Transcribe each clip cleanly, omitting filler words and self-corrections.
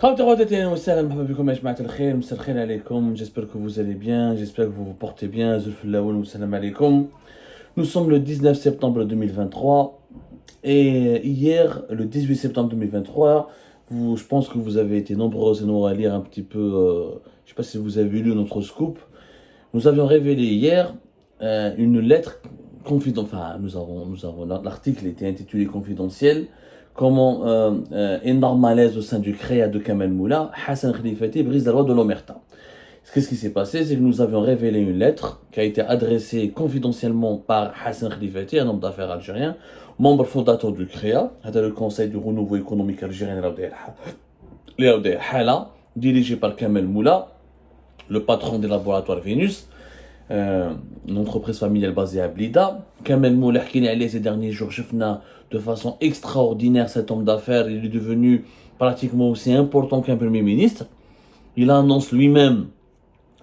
J'espère que vous allez bien, j'espère que vous vous portez bien. Nous sommes le 19 septembre 2023 et hier, le 18 septembre 2023, je pense que vous avez été nombreux et nombreux à lire un petit peu, je ne sais pas si vous avez lu notre scoop. Nous avions révélé hier une lettre confidentielle, l'article était intitulé confidentiel. Comment énorme malaise au sein du créa de Kamel Moula, Hassan Khelifati brise la loi de l'Omerta. Qu'est-ce qui s'est passé? C'est que nous avions révélé une lettre qui a été adressée confidentiellement par Hassan Khelifati, un homme d'affaires algérien, membre fondateur du CREA, le Conseil du renouveau économique algérien, dirigé par Kamel Moula, le patron des laboratoires Vénus, une entreprise familiale basée à Blida. Kamel Moula, qui est allé ces derniers jours, de façon extraordinaire cet homme d'affaires, il est devenu pratiquement aussi important qu'un premier ministre. Il annonce lui-même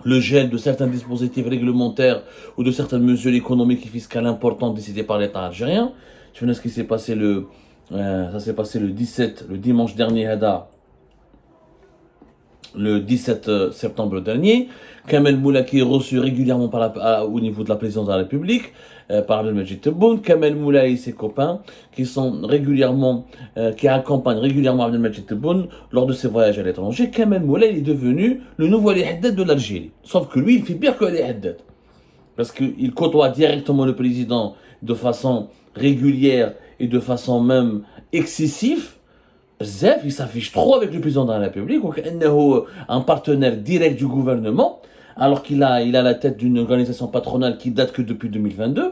le gel de certains dispositifs réglementaires ou de certaines mesures économiques et fiscales importantes décidées par l'État algérien. Je sais ce qui s'est passé ça s'est passé le dimanche dernier, le 17 septembre dernier. Kamel Moula qui est reçu régulièrement au niveau de la présidence de la République par Abdelmajid Tebboune. Kamel Moula et ses copains qui accompagnent régulièrement Abdelmajid Tebboune lors de ses voyages à l'étranger. Kamel Moula est devenu le nouveau Ali Haddad de l'Algérie. Sauf que lui, il fait pire que Ali Haddad. Parce qu'il côtoie directement le président de façon régulière et de façon même excessive. Il s'affiche trop avec le président de la République, un partenaire direct du gouvernement, alors qu'il a la tête d'une organisation patronale qui date que depuis 2022.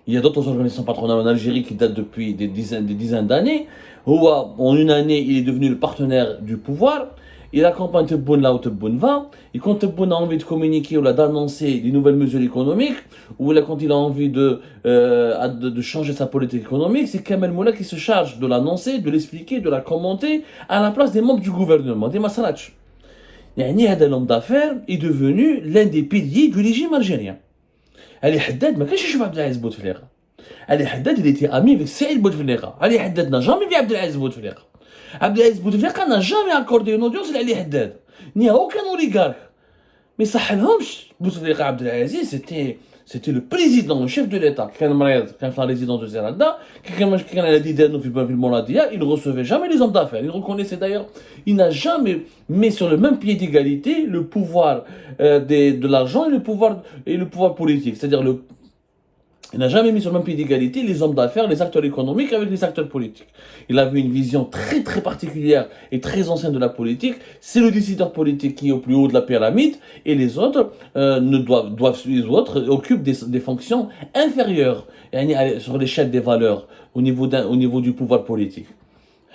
Il y a d'autres organisations patronales en Algérie qui datent depuis des dizaines d'années. En une année, il est devenu le partenaire du pouvoir. Il accompagne Tebboune là où Tebboune va. Et quand Tebboune a envie de communiquer ou d'annoncer des nouvelles mesures économiques, ou là quand il a envie de changer sa politique économique, c'est Kamel Moula qui se charge de l'annoncer, de l'expliquer, de la commenter à la place des membres du gouvernement, des Masalach. L'homme d'affaires est devenu l'un des piliers du régime algérien. Ali Haddad, mais qu'est-ce que je fais Abdelaziz Bouteflika? Ali Haddad, il était ami avec Saïd Bouteflika. Ali Haddad n'a jamais vu Abdelaziz Bouteflika. Abdelaziz Bouteflika n'a jamais accordé une audience à Ali Haddad. Il n'y a aucun oligarque. Mais ça Bouteflika Abdelaziz, c'était le président, le chef de l'État. Quand il fait la résidence de Zerada, quand il a dit il ne recevait jamais les hommes d'affaires. Il reconnaissait d'ailleurs, il n'a jamais mis sur le même pied d'égalité le pouvoir de l'argent et le pouvoir politique. C'est-à-dire il n'a jamais mis sur le même pied d'égalité les hommes d'affaires, les acteurs économiques avec les acteurs politiques. Il avait une vision très très particulière et très ancienne de la politique. C'est le décideur politique qui est au plus haut de la pyramide et les autres occupent des fonctions inférieures sur l'échelle des valeurs au niveau du pouvoir politique.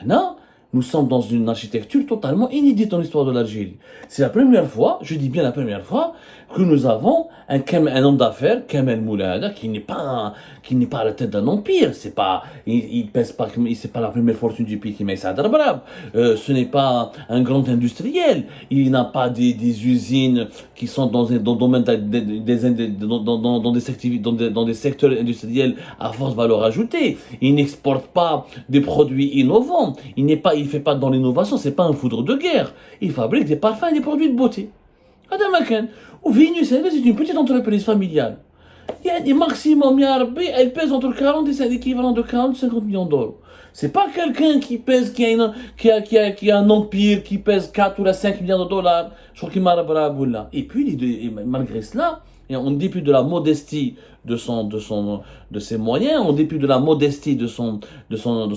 Non, nous sommes dans une architecture totalement inédite dans l'histoire de l'Algérie. C'est la première fois, je dis bien la première fois, que nous avons un homme d'affaires, Kamel Moula, qui n'est pas à la tête d'un empire. C'est pas la première fortune du pays qui met ça à ce n'est pas un grand industriel. Il n'a pas des usines qui sont dans des secteurs industriels à forte valeur ajoutée. Il n'exporte pas des produits innovants. Il fait pas dans l'innovation, c'est pas un foudre de guerre. Il fabrique des parfums et des produits de beauté. Ou Vénus, c'est une petite entreprise familiale. Il y a des maximum, elle pèse entre 40 et c'est l'équivalent de 40-50 millions d'euros. C'est pas quelqu'un qui pèse, qui a un empire, qui pèse 4 ou 5 milliards de dollars. Je crois qu'il m'a là. Et puis, malgré cela, en dépit de la modestie de ses moyens, en dépit de la modestie de son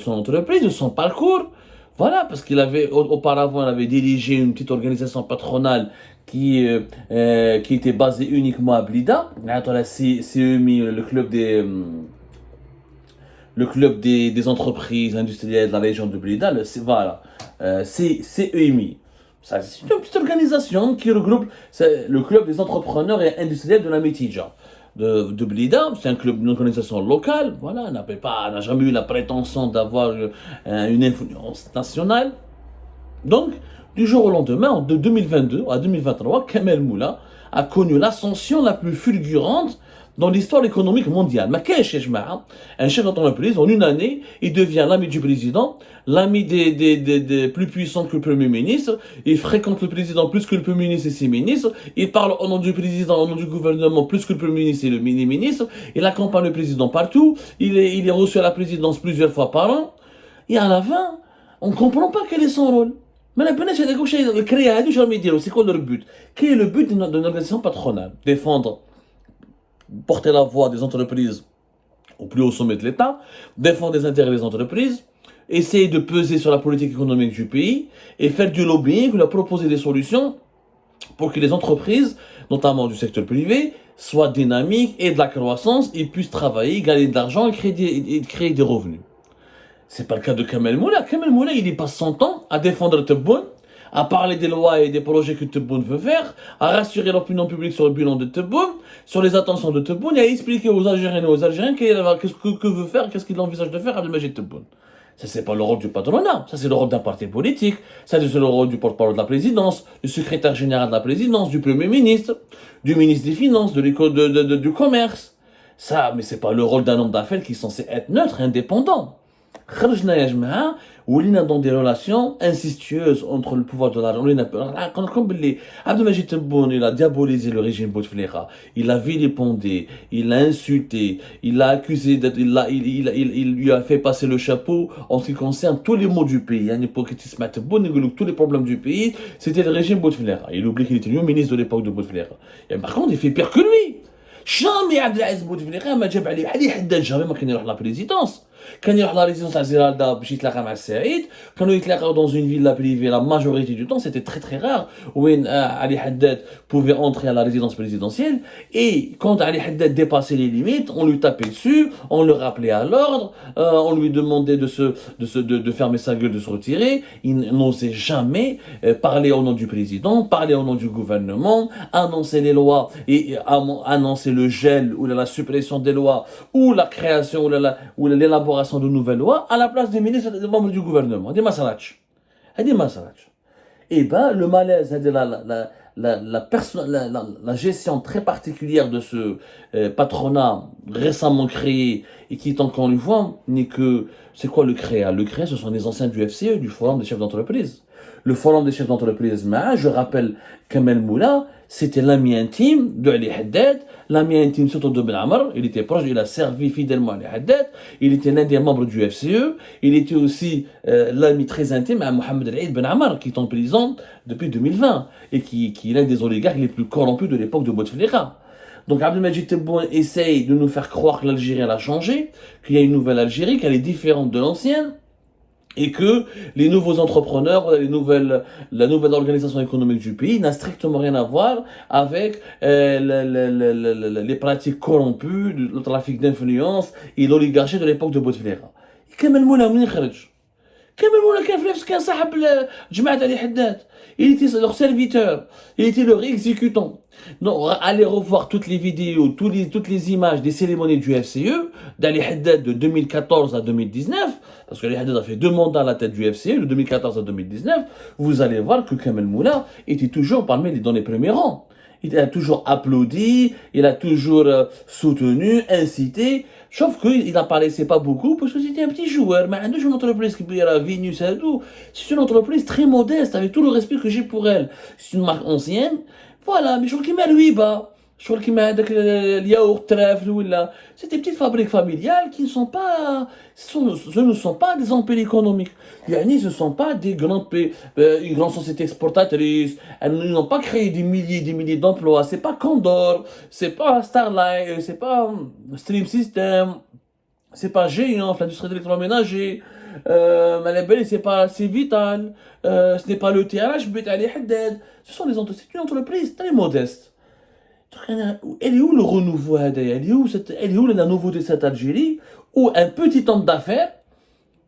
entreprise, de son parcours, voilà, parce auparavant, il avait dirigé une petite organisation patronale qui était basée uniquement à Blida. La CEMI, le club des entreprises industrielles de la région de Blida, CEMI. C'est une petite organisation qui regroupe le club des entrepreneurs et industriels de la Métidja. De Blida, c'est une organisation locale, voilà, n'a jamais eu la prétention d'avoir une influence nationale. Donc, Du jour au lendemain, de 2022 à 2023, Kamel Moula a connu l'ascension la plus fulgurante dans l'histoire économique mondiale. Mais qu'est-ce que un chef d'entreprise, en une année, il devient l'ami du président, l'ami des plus puissants que le Premier ministre, il fréquente le président plus que le Premier ministre et ses ministres, il parle au nom du président, au nom du gouvernement plus que le Premier ministre et le mini-ministre, il accompagne le président partout, il est reçu à la présidence plusieurs fois par an, et à la fin, on ne comprend pas quel est son rôle. Mais la peine, c'est de créer, c'est quoi leur but? Quel est le but d'une organisation patronale? Défendre, porter la voix des entreprises au plus haut sommet de l'État, défendre les intérêts des entreprises, essayer de peser sur la politique économique du pays et faire du lobbying, leur proposer des solutions pour que les entreprises, notamment du secteur privé, soient dynamiques et de la croissance et puissent travailler, gagner de l'argent et créer des revenus. C'est pas le cas de Kamel Moula. Kamel Moula, il y passe son temps à défendre Tebboune, à parler des lois et des projets que Tebboune veut faire, à rassurer l'opinion publique sur le bilan de Tebboune, sur les intentions de Tebboune, et à expliquer aux Algériens et aux Algériens qu'est-ce que veut faire, qu'est-ce qu'il envisage de faire Abdelmajid Tebboune. Ça, c'est pas le rôle du patronat, ça, c'est le rôle d'un parti politique, ça, c'est le rôle du porte-parole de la présidence, du secrétaire général de la présidence, du premier ministre, du ministre des Finances, du commerce. Ça, mais c'est pas le rôle d'un homme d'affaires qui est censé être neutre, indépendant. خرجنا يا جماعه ولينا dans des relations incestueuses entre le pouvoir de l'argent. Comme Abdelmajid Tebboune, il a diabolisé le régime Bouteflika, il l'a vilipendé, il l'a insulté, il l'a accusé d'être, il lui a fait passer le chapeau en ce qui concerne tous les maux du pays. Il y a une époque qui se met Tebboune, tous les problèmes du pays, c'était le régime Bouteflika. Il oublie qu'il était le ministre de l'époque de Bouteflika. Et par contre, il fait pire que lui. jamais Abdelaziz Bouteflika ما جاب عليه علي حداد jamais ما كان يروح لا بريزيدونس كان يروح لا ريزيدونس تاع زرالدا باش يتلاقى مع السعيد كانوا يتلاقاو dans une villa privée la majorité du temps c'était très très rare وين Ali Haddad pouvait entrer à la résidence présidentielle et quand Ali Haddad dépassait les limites on lui tapait dessus on le rappelait à l'ordre on lui demandait de fermer sa gueule de se retirer il n'osait jamais parler au nom du président parler au nom du gouvernement annoncer les lois et annoncer le gel ou la suppression des lois ou la création ou l'élaboration de nouvelles lois à la place des ministres et des membres du gouvernement. Et ben le malaise, la gestion très particulière de ce patronat récemment créé et qui est encore une fois n'est que, c'est quoi le CREA? Le CREA, ce sont les anciens du FCE, du Forum des chefs d'entreprise. Le Forum des chefs d'entreprise, je rappelle Kamel Moula, c'était l'ami intime de Ali Haddad, l'ami intime surtout de Ben Amr, il était proche, il a servi fidèlement Ali Haddad, il était l'un des membres du FCE, il était aussi l'ami très intime à Mohamed El Eid Ben Amr, qui est en prison depuis 2020, et qui est l'un des oligarques les plus corrompus de l'époque de Bouteflika. Donc Abdelmajid Tebboune essaye de nous faire croire que l'Algérie a changé, qu'il y a une nouvelle Algérie, qu'elle est différente de l'ancienne, et que les nouveaux entrepreneurs, la nouvelle organisation économique du pays n'a strictement rien à voir avec les pratiques corrompues, le trafic d'influence et l'oligarchie de l'époque de Bouteflika. كمل مولا منين خرج؟ كمل مولا كان في نفس كان صاحب جماعة علي حداد. Il était leur serviteur, il était leur exécutant. Donc, allez revoir toutes les vidéos, toutes les images des cérémonies du FCE, d'Ali Haddad de 2014 à 2019, parce que Ali Haddad a fait 2 mandats à la tête du FCE, de 2014 à 2019, vous allez voir que Kamel Moula était toujours dans les premiers rangs. Il a toujours applaudi, il a toujours soutenu, incité, sauf qu'il n'apparaissait pas beaucoup parce que c'était un petit joueur. Mais une entreprise qui peut à Vénus et tout, c'est une entreprise très modeste, avec tout le respect que j'ai pour elle. C'est une marque ancienne, voilà, mais je crois qu'il m'a lui bas. Je crois qu'il m'a dit que le yaourt, trèfle, ou là. C'est des petites fabriques familiales qui ne sont pas, ce ne sont pas des empires économiques. Yani, ce ne sont pas des une grande société exportatrice. Elles n'ont pas créé des milliers d'emplois. C'est pas Condor, c'est pas Starlight, c'est pas Stream System, c'est pas Géant, l'industrie de l'électroménager. C'est Vital, ce n'est pas le TRH, mais Ali Haddad. C'est une entreprise très modeste. Elle est où le renouveau? Elle est où la nouveauté de cette Algérie où un petit homme d'affaires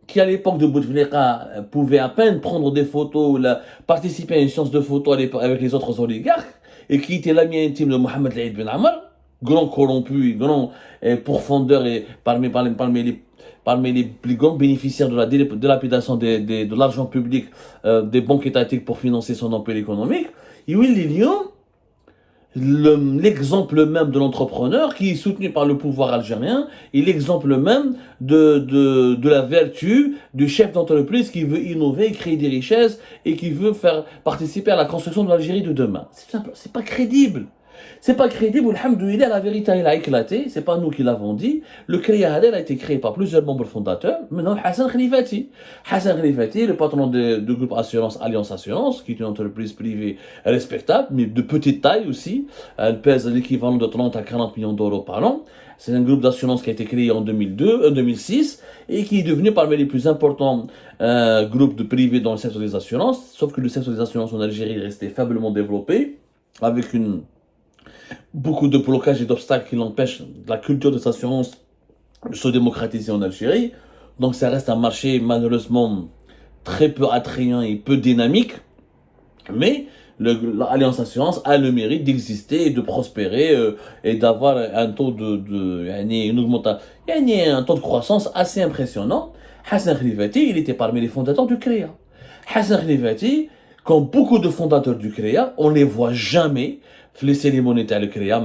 qui à l'époque de Bouteflika pouvait à peine prendre des photos, participer à une séance de photos avec les autres oligarques et qui était l'ami intime de Mohamed El Ben Amr, grand corrompu, grand pourfendeur et parmi parmi les plus grands bénéficiaires de la dilapidation de l'argent public des banques étatiques pour financer son empire économique. Et oui, l'exemple même de l'entrepreneur qui est soutenu par le pouvoir algérien et l'exemple même de la vertu du chef d'entreprise qui veut innover, créer des richesses et qui veut faire participer à la construction de l'Algérie de demain. C'est pas crédible. C'est pas crédible, alhamdoulilah, la vérité elle a éclaté, c'est pas nous qui l'avons dit. Le CREA a été créé par plusieurs membres fondateurs, maintenant Hassan Khalifati. Hassan Khalifati, le patron du groupe Assurance Alliance Assurance, qui est une entreprise privée respectable, mais de petite taille aussi. Elle pèse l'équivalent de 30 à 40 millions d'euros par an. C'est un groupe d'assurance qui a été créé en 2006 et qui est devenu parmi les plus importants groupes de privés dans le secteur des assurances. Sauf que le secteur des assurances en Algérie est resté faiblement développé, avec beaucoup de blocages et d'obstacles qui l'empêchent de la culture des assurances de se démocratiser en Algérie. Donc ça reste un marché malheureusement très peu attrayant et peu dynamique. Mais l'Alliance Assurance a le mérite d'exister et de prospérer et d'avoir un taux un taux de croissance assez impressionnant. Hassan Khalifati, il était parmi les fondateurs du CREA. Hassan Khalifati, comme beaucoup de fondateurs du CREA, on ne les voit jamais les cérémonies de CREA,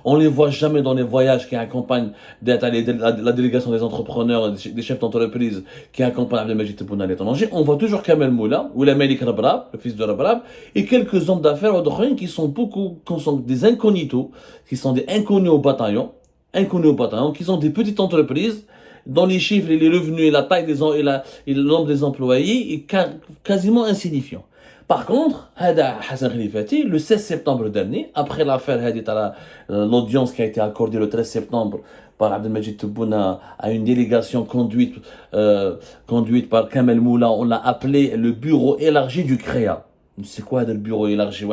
on ne les voit jamais dans les voyages qui accompagnent la délégation des entrepreneurs, des chefs d'entreprise qui accompagnent Abdelmajid Tebboune à l'étranger. On voit toujours Kamel Moula, ou la Malik Rabrab, le fils de Rabrab, et quelques hommes d'affaires qui sont des incognitos, qui sont des inconnus au bataillon, qui sont des petites entreprises dont les chiffres et les revenus et la taille et le nombre des employés est quasiment insignifiant. Par contre, Hassan Khalifati, le 16 septembre dernier, après l'affaire l'audience qui a été accordée le 13 septembre par Abdelmajid Tebboune à une délégation conduite par Kamel Moula, on l'a appelé le bureau élargi du CREA. C'est quoi le bureau élargi?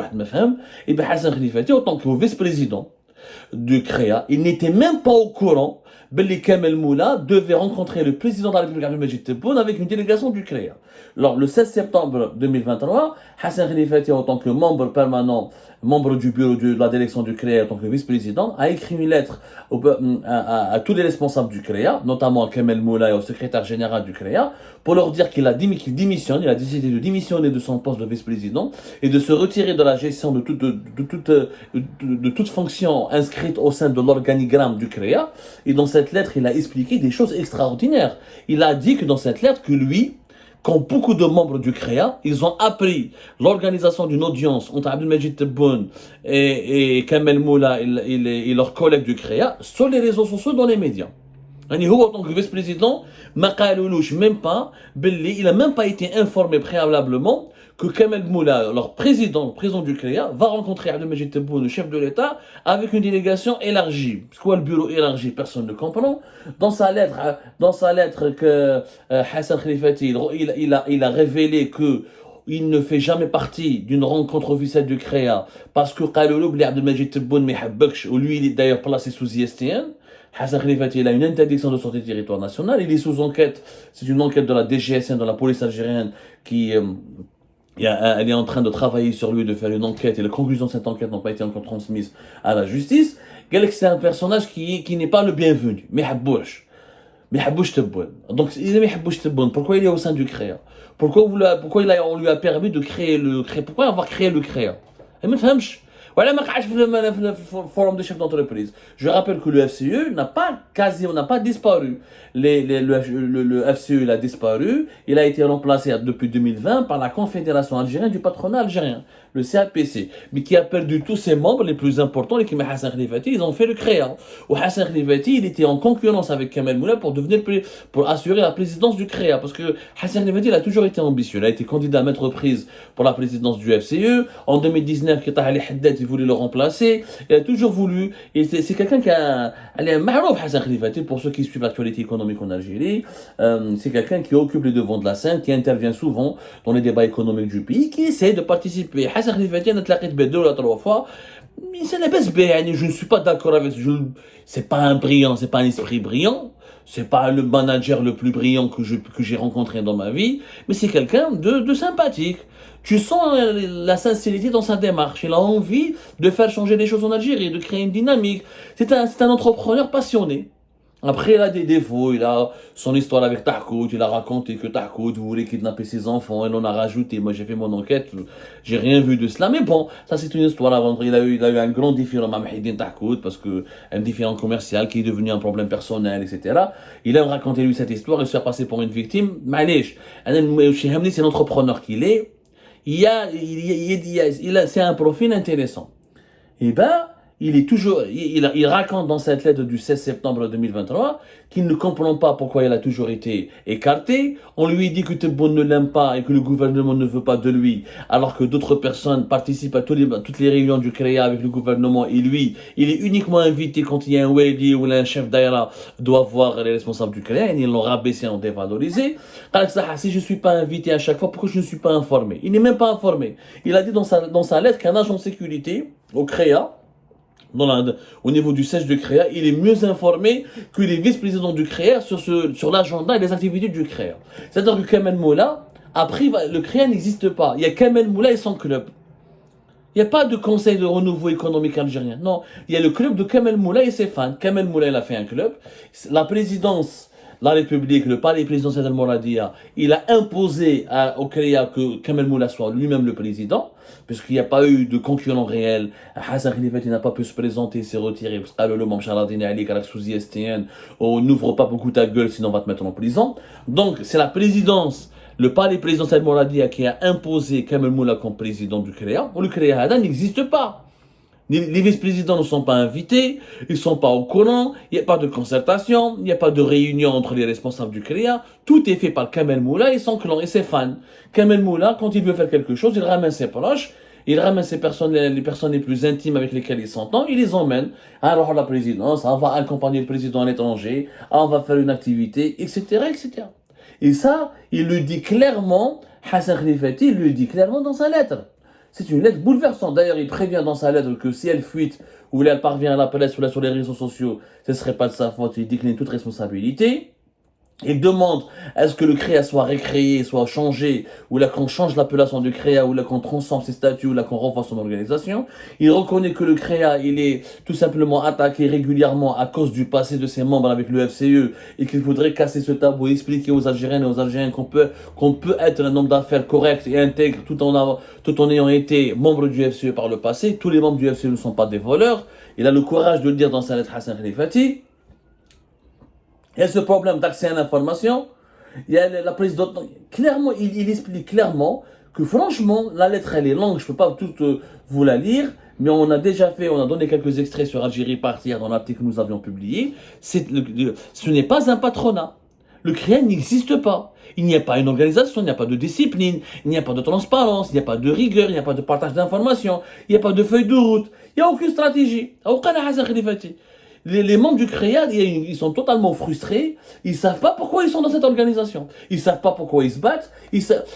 Et bien Hassan Khalifati, en tant que vice-président du CREA, il n'était même pas au courant que Kamel Moula devait rencontrer le président de la République Abdelmajid Tebboune avec une délégation du CREA. Alors, le 16 septembre 2023, Hassan Khalifati, en tant que membre permanent, membre du bureau de la direction du CREA, en tant que vice-président, a écrit une lettre à tous les responsables du CREA, notamment à Kamel Moula et au secrétaire général du CREA, pour leur dire qu'il démissionne, il a décidé de démissionner de son poste de vice-président et de se retirer de la gestion de toute fonction inscrite au sein de l'organigramme du CREA. Et dans cette lettre, il a expliqué des choses extraordinaires. Il a dit que dans cette lettre, que lui, comme beaucoup de membres du CREA, ils ont appris l'organisation d'une audience entre Abdelmajid Tebboune et Kamel Moula et leurs collègues du CREA sur les réseaux sociaux, dans les médias. En tant que vice-président, il n'a même pas été informé préalablement que Kamel Moula, leur président du CREA, va rencontrer Abdelmajid Tebboune, le chef de l'État, avec une délégation élargie. C'est quoi le bureau élargi? Personne ne comprend. Dans sa lettre que Hassan Khalifati, il a révélé que il ne fait jamais partie d'une rencontre officielle du CREA parce que Abdelmajid Tebboune ou lui, il est d'ailleurs placé sous ISTN. Hassan Khalifati, il a une interdiction de sortie du territoire national. Il est sous enquête. C'est une enquête de la DGSN, de la police algérienne, elle est en train de travailler sur lui, de faire une enquête, et les conclusions de cette enquête n'ont pas été encore transmises à la justice. C'est un personnage qui n'est pas le bienvenu. Mais Habouch Tebboune. Donc, il est Habouch Tebboune. Pourquoi il est au sein du CREA? Pourquoi on lui a permis de créer le CREA? Pourquoi avoir créé le CREA? Et me fahmch. Voilà, le forum des chefs d'entreprise. Je rappelle que le FCE n'a pas disparu. Le FCE, il a disparu. Il a été remplacé depuis 2020 par la Confédération algérienne du patronat algérien, le CAPC, mais qui a perdu tous ses membres les plus importants, les Hassan Khalifati, ils ont fait le CREA. Où Hassan Khalifati, il était en concurrence avec Kamel Moula pour assurer la présidence du CREA. Parce que Hassan Khalifati, il a toujours été ambitieux. Il a été candidat à maintes reprises pour la présidence du FCE. En 2019, Qita Ali Haddad, il voulait le remplacer. Il a toujours voulu. Et c'est quelqu'un qui a un marouf, Hassan Khalifati, pour ceux qui suivent l'actualité économique en Algérie. C'est quelqu'un qui occupe les devants de la scène, qui intervient souvent dans les débats économiques du pays, qui essaie de participer. Hassan Khalifati, on a tlaqué 2 ou 3 fois. Mais c'est la baisse. Je ne suis pas d'accord avec. C'est pas un brillant, c'est pas un esprit brillant. C'est pas le manager le plus brillant que j'ai rencontré dans ma vie, mais c'est quelqu'un de sympathique. Tu sens la sincérité dans sa démarche. Il a envie de faire changer les choses en Algérie, de créer une dynamique. C'est un entrepreneur passionné. Après, il a des défauts, il a son histoire avec Tahkout, il a raconté que Tahkout voulait kidnapper ses enfants, il en a rajouté. Moi, j'ai fait mon enquête, j'ai rien vu de cela. Mais bon, ça, c'est une histoire à vendre. Il a eu un grand défi dans Mahidine Tahkout, parce que un défiant commercial qui est devenu un problème personnel, etc. Il a raconté lui cette histoire, il se fait passer pour une victime. Maléch, c'est l'entrepreneur qu'il est. C'est un profil intéressant. Et ben, il raconte dans cette lettre du 16 septembre 2023 qu'il ne comprend pas pourquoi il a toujours été écarté. On lui dit que Tebboune ne l'aime pas et que le gouvernement ne veut pas de lui, alors que d'autres personnes participent à toutes les réunions du CREA avec le gouvernement et lui, il est uniquement invité quand il y a un wali ou un chef d'aïra doit voir les responsables du CREA et ils l'ont rabaissé, ont dévalorisé. Si je ne suis pas invité à chaque fois, pourquoi je ne suis pas informé? Il n'est même pas informé. Il a dit dans sa lettre qu'un agent de sécurité au CREA, au niveau du siège du CREA, il est mieux informé que les vice-présidents du CREA sur l'agenda et les activités du CREA. C'est-à-dire que Kamel Moula, après, le CREA n'existe pas. Il y a Kamel Moula et son club. Il n'y a pas de conseil de renouveau économique algérien. Non, il y a le club de Kamel Moula et ses fans. Kamel Moula, il a fait un club. La présidence, la République, le palais présidentiel d'Al-Mouradia, il a imposé au CREA que Kamel Moula soit lui-même le président, puisqu'il n'y a pas eu de concurrent réel. Hassan Khelifati n'a pas pu se présenter, s'est retiré, parce que le Mamcharadine Ali, Karaksouzi, STN, on n'ouvre pas beaucoup ta gueule, sinon on va te mettre en prison. Donc, c'est la présidence, le palais présidentiel Mouradia qui a imposé Kamel Moula comme président du CREA. Le CREA n'existe pas. Les vice-présidents ne sont pas invités, ils ne sont pas au courant, il n'y a pas de concertation, il n'y a pas de réunion entre les responsables du CREA. Tout est fait par Kamel Moula et son clan et ses fans. Kamel Moula, quand il veut faire quelque chose, il ramène ses proches, il ramène les personnes les plus intimes avec lesquelles il s'entend, il les emmène. Alors la présidence, on va accompagner le président à l'étranger, on va faire une activité, etc., etc. Et ça, il le dit clairement, Hassan Khelifati, il le dit clairement dans sa lettre. C'est une lettre bouleversante. D'ailleurs, il prévient dans sa lettre que si elle fuite ou elle parvient à la presse ou sur les réseaux sociaux, ce ne serait pas de sa faute. Il décline toute responsabilité. Il demande à ce que le CREA soit récréé, soit changé, ou là qu'on change l'appellation du CREA, ou là qu'on transforme ses statuts, ou là qu'on renforce son organisation. Il reconnaît que le CREA, il est tout simplement attaqué régulièrement à cause du passé de ses membres avec le FCE, et qu'il faudrait casser ce tabou et expliquer aux Algériennes et aux Algériens qu'on peut être un homme d'affaires correct et intègre tout en ayant été membre du FCE par le passé. Tous les membres du FCE ne sont pas des voleurs. Il a le courage de le dire dans sa lettre Hassan Khelifati. Il y a ce problème d'accès à l'information. Il y a la présidente. Clairement, il explique clairement que franchement, la lettre elle est longue, je ne peux pas toute vous la lire, mais on a donné quelques extraits sur Algérie Partir dans l'article que nous avions publié. Ce n'est pas un patronat. Le CREA n'existe pas. Il n'y a pas une organisation, il n'y a pas de discipline, il n'y a pas de transparence, il n'y a pas de rigueur, il n'y a pas de partage d'informations, il n'y a pas de feuille de route, il n'y a aucune stratégie. Les membres du CREA, ils sont totalement frustrés. Ils ne savent pas pourquoi ils sont dans cette organisation. Ils ne savent pas pourquoi ils se battent.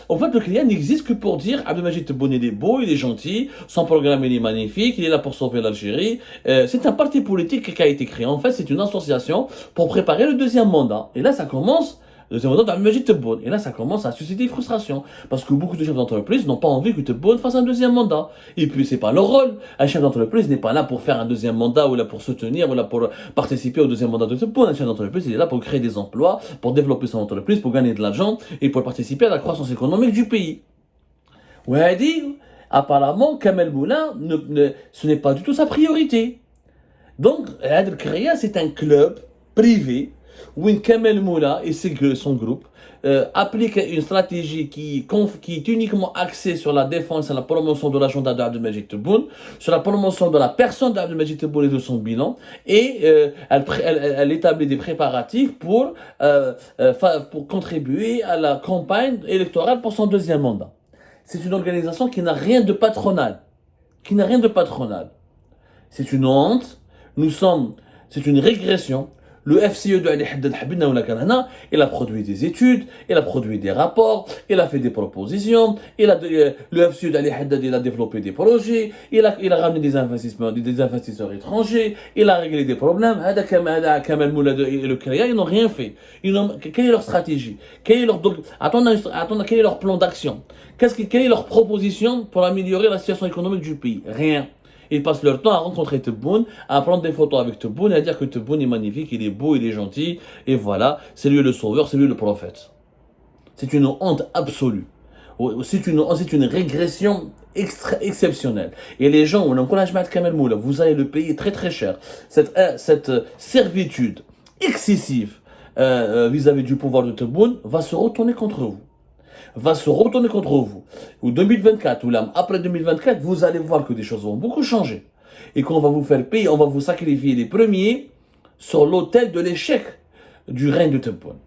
En fait, le CREA n'existe que pour dire Abdelmajid Tebboune il est beau, il est gentil, son programme il est magnifique, il est là pour sauver l'Algérie. C'est un parti politique qui a été créé. En fait, c'est une association pour préparer le deuxième mandat. Et là, ça commence. Deuxième mandat d'Abdelmajid Tebboune. Et là, ça commence à susciter des frustrations. Parce que beaucoup de chefs d'entreprise n'ont pas envie que Tebboune fasse un deuxième mandat. Et puis, c'est pas leur rôle. Un chef d'entreprise n'est pas là pour faire un deuxième mandat, ou là pour soutenir, ou là pour participer au deuxième mandat de Tebboune. Un chef d'entreprise, il est là pour créer des emplois, pour développer son entreprise, pour gagner de l'argent, et pour participer à la croissance économique du pays. Ouais, dit, apparemment, Kamel Moula, ce n'est pas du tout sa priorité. Donc, le CREA, c'est un club privé, où Kamel Moula et son groupe appliquent une stratégie qui est uniquement axée sur la défense et la promotion de l'agenda d'Abdelmajid Tebboune, sur la promotion de la personne d'Abdelmajid Tebboune et de son bilan, et elle établit des préparatifs pour contribuer à la campagne électorale pour son deuxième mandat. C'est une organisation qui n'a rien de patronal. C'est une honte. C'est une régression. Le FCE de Ali Haddad Habibna ou la Kanana, il a produit des études, il a produit des rapports, il a fait des propositions, le FCE d'Ali Haddad, il a développé des projets, il a ramené des investisseurs étrangers, il a réglé des problèmes. Kamel Moula et le CREA, ils n'ont rien fait. Quelle est leur stratégie? Quel est leur plan d'action? Quelle est leur proposition pour améliorer la situation économique du pays? Rien. Ils passent leur temps à rencontrer Tebboune, à prendre des photos avec Tebboune et à dire que Tebboune est magnifique, il est beau, il est gentil, et voilà, c'est lui le sauveur, c'est lui le prophète. C'est une honte absolue. C'est une régression exceptionnelle. Et les gens, vous allez le payer très très cher. Cette servitude excessive vis-à-vis du pouvoir de Tebboune va se retourner contre vous. Ou 2024, ou là, après 2024, vous allez voir que des choses vont beaucoup changer. Et qu'on va vous faire payer, on va vous sacrifier les premiers sur l'autel de l'échec du règne de Tebboune.